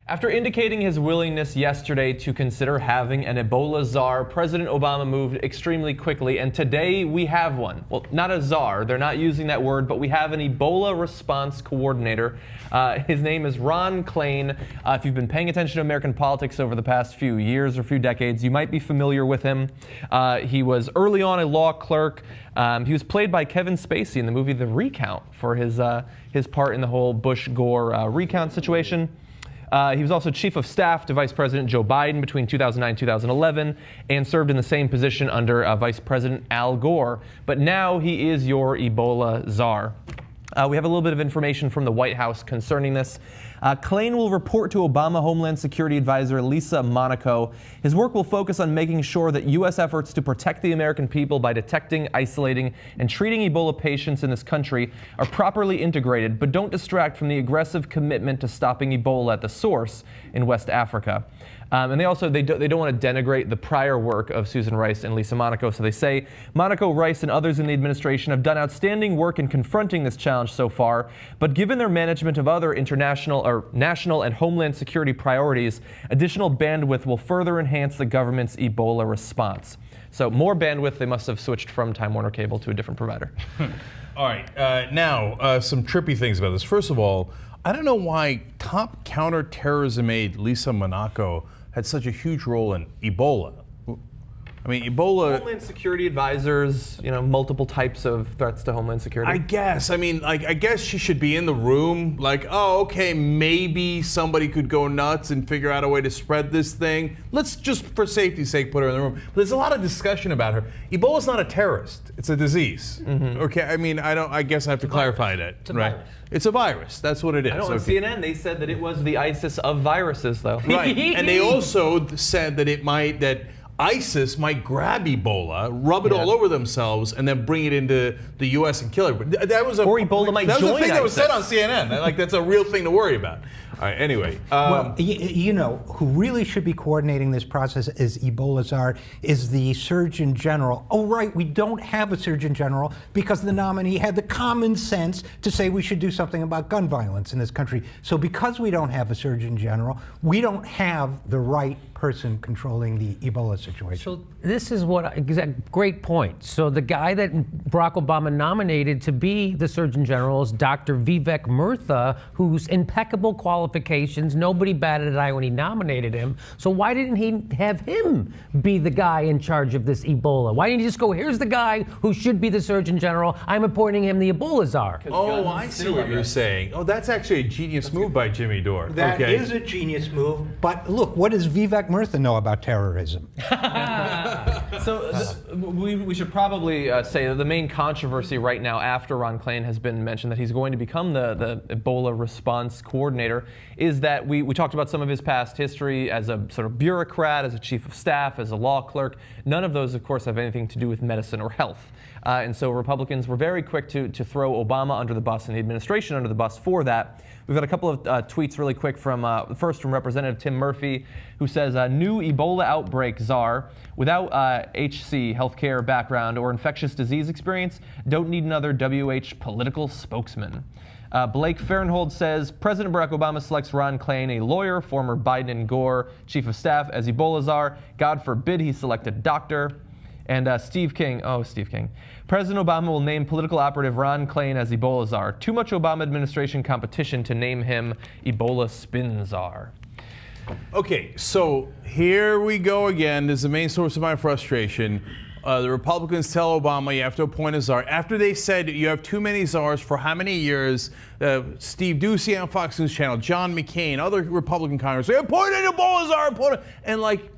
After indicating his willingness yesterday to consider having an Ebola czar, President Obama moved extremely quickly, and today we have one. Well, not a czar, they're not using that word, but we have an Ebola response coordinator. His name is Ron Klain. If you've been paying attention to American politics over the past few years or few decades, you might be familiar with him. He was early on a law clerk. He was played by Kevin Spacey in the movie The Recount for his part in the whole Bush-Gore recount situation. He was also chief of staff to Vice President Joe Biden between 2009 and 2011 and served in the same position under Vice President Al Gore. But now he is your Ebola czar. We have a little bit of information from the White House concerning this. Klain will report to Obama Homeland Security Advisor Lisa Monaco. His work will focus on making sure that U.S. efforts to protect the American people by detecting, isolating, and treating Ebola patients in this country are properly integrated, but don't distract from the aggressive commitment to stopping Ebola at the source in West Africa. And they don't want to denigrate the prior work of Susan Rice and Lisa Monaco. So they say Monaco, Rice, and others in the administration have done outstanding work in confronting this challenge so far. But given their management of other international or national and homeland security priorities, additional bandwidth will further enhance the government's Ebola response. So more bandwidth. They must have switched from Time Warner Cable to a different provider. All right. Now, some trippy things about this. First of all, I don't know why top counterterrorism aide Lisa Monaco had such a huge role in Ebola. I mean, Ebola... Homeland Security advisors, multiple types of threats to Homeland Security. I guess. I mean, I guess she should be in the room. Like, oh, okay, maybe somebody could go nuts and figure out a way to spread this thing. Let's just, for safety's sake, put her in the room. But there's a lot of discussion about her. Ebola's not a terrorist. It's a disease. Mm-hmm. Okay, I mean, I guess I have to clarify that. It's a right? virus. It's a virus. That's what it is. I know, on CNN, they said that it was the ISIS of viruses, though. Right. And they also said that ISIS might grab Ebola, rub it all over themselves, and then bring it into the U.S. and kill everybody. That was or Ebola might join That was a thing ISIS. that was said on CNN. Like, that's a real thing to worry about. All right, anyway. Well, who really should be coordinating this process is Ebola czar, is the Surgeon General. Oh, right, we don't have a Surgeon General because the nominee had the common sense to say we should do something about gun violence in this country. So because we don't have a Surgeon General, we don't have the right person controlling the Ebola situation. So this is great point. So the guy that Barack Obama nominated to be the Surgeon General is Dr. Vivek Murtha, whose impeccable qualifications, nobody batted an eye when he nominated him. So why didn't he have him be the guy in charge of this Ebola? Why didn't he just go, here's the guy who should be the Surgeon General, I'm appointing him the Ebola czar? Oh, I see what you're saying. Oh, that's actually a genius move by Jimmy Dore. That is a genius move, but look, what does Vivek Murtha know about terrorism? So we should probably say that the main controversy right now, after Ron Klain has been mentioned that he's going to become the Ebola response coordinator, is that we talked about some of his past history as a sort of bureaucrat, as a chief of staff, as a law clerk. None of those, of course, have anything to do with medicine or health. And so Republicans were very quick to throw Obama under the bus and the administration under the bus for that. We've got a couple of tweets really quick from, first from Representative Tim Murphy, who says, new Ebola outbreak czar without HC, healthcare background, or infectious disease experience, don't need another WH political spokesman. Blake Fahrenhold says, President Barack Obama selects Ron Klain, a lawyer, former Biden and Gore chief of staff, as Ebola czar. God forbid he selected a doctor. And Steve King, President Obama will name political operative Ron Klain as Ebola czar. Too much Obama administration competition to name him Ebola spin czar. Okay, so here we go again. This is the main source of my frustration. The Republicans tell Obama you have to appoint a czar. After they said you have too many czars for how many years, Steve Doocy on Fox News Channel, John McCain, other Republican congressmen, appoint an Ebola czar, and like,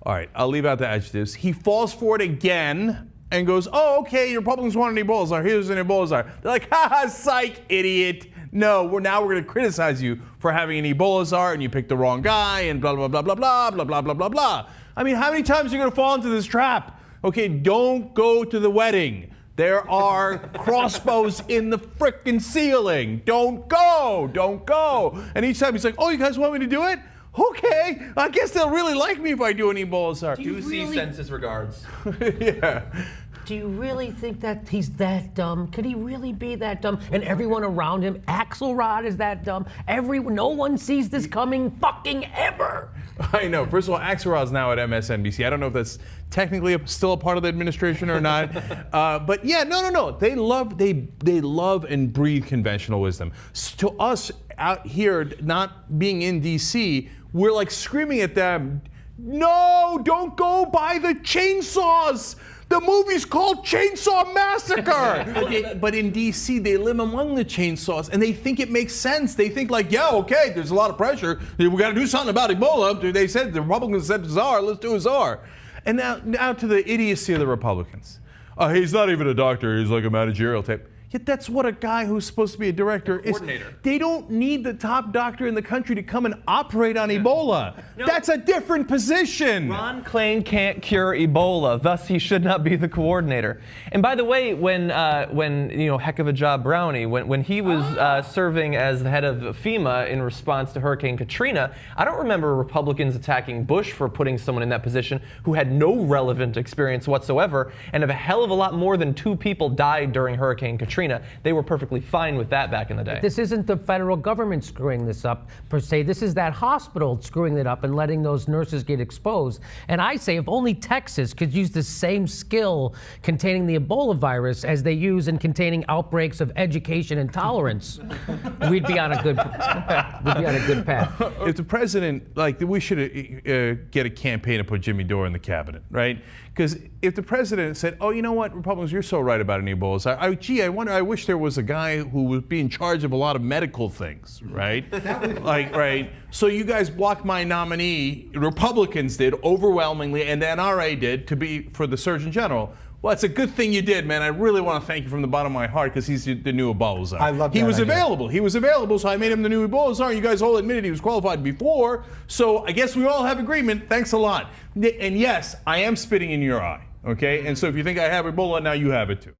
all right, I'll leave out the adjectives. He falls for it again and goes, oh, okay, your Republicans want an Ebola czar. Here's an Ebola czar. They're like, ha, psych, idiot. No, now we're going to criticize you for having an Ebola czar and you picked the wrong guy and blah, blah, blah, blah, blah, blah, blah, blah, blah, blah. I mean, how many times are you going to fall into this trap? Okay, don't go to the wedding. There are crossbows in the frickin' ceiling. Don't go, don't go. And each time he's like, oh, you guys want me to do it? Okay, I guess they'll really like me if I do an Ebola czar. Doocy sends his regards. Yeah. Do you really think that he's that dumb? Could he really be that dumb? And everyone around him, Axelrod is that dumb. No one sees this coming fucking ever. I know. First of all, Axelrod's now at MSNBC. I don't know if that's technically still a part of the administration or not. But yeah, no. They love and breathe conventional wisdom. To us out here, not being in D.C., we're like screaming at them, no, don't go buy the chainsaws. The movie's called Chainsaw Massacre. But in D.C., they live among the chainsaws, and they think it makes sense. They think like, yeah, okay, there's a lot of pressure. We got to do something about Ebola. They said, the Republicans said czar, let's do a czar. And now to the idiocy of the Republicans. He's not even a doctor. He's like a managerial type. Yet that's what a guy who's supposed to be a director is. They don't need the top doctor in the country to come and operate on Ebola. No. That's a different position. Ron Klain can't cure Ebola, thus he should not be the coordinator. And by the way, when heck of a job Brownie, when he was serving as the head of FEMA in response to Hurricane Katrina, I don't remember Republicans attacking Bush for putting someone in that position who had no relevant experience whatsoever, and if a hell of a lot more than 2 people died during Hurricane Katrina, they were perfectly fine with that back in the day. This isn't the federal government screwing this up, per se. This is that hospital screwing it up and letting those nurses get exposed. And I say if only Texas could use the same skill containing the Ebola virus as they use in containing outbreaks of education and tolerance, we'd be on a good path. If the president, we should get a campaign to put Jimmy Dore in the cabinet, right? Because if the president said, oh, you know what, Republicans, you're so right about an Ebola. I wish there was a guy who would be in charge of a lot of medical things, right? Right. So you guys blocked my nominee, Republicans did overwhelmingly, and the NRA did, to be for the Surgeon General. Well, it's a good thing you did, man. I really want to thank you from the bottom of my heart because he's the new Ebola czar. I love that. He was available, so I made him the new Ebola czar. You guys all admitted he was qualified before, so I guess we all have agreement. Thanks a lot. And yes, I am spitting in your eye, okay? And so if you think I have Ebola, now you have it too.